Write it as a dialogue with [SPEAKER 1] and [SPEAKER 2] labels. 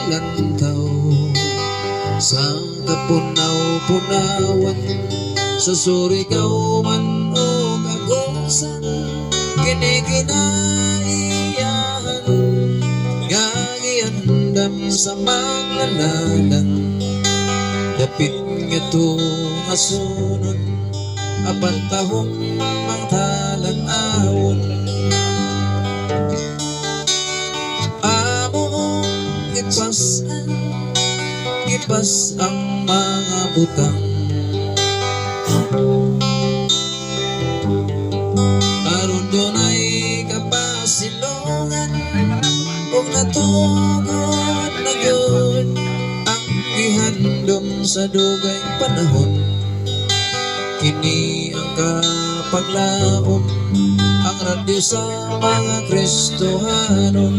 [SPEAKER 1] kalantaw sa kapunaw-punawan, sa Surigao man o Agusan, kinikinaiyahan nga giandam sa maglalalan. Dapit nga to nga sunod apan tahong magtalan-awon. Amo gipas ang mga butang, aron dunay kapasilongan ug natugod na gyud ang gihandom sa dugay panahon. Kini ang kapaglaom, ang radyo sa mga Kristohanon.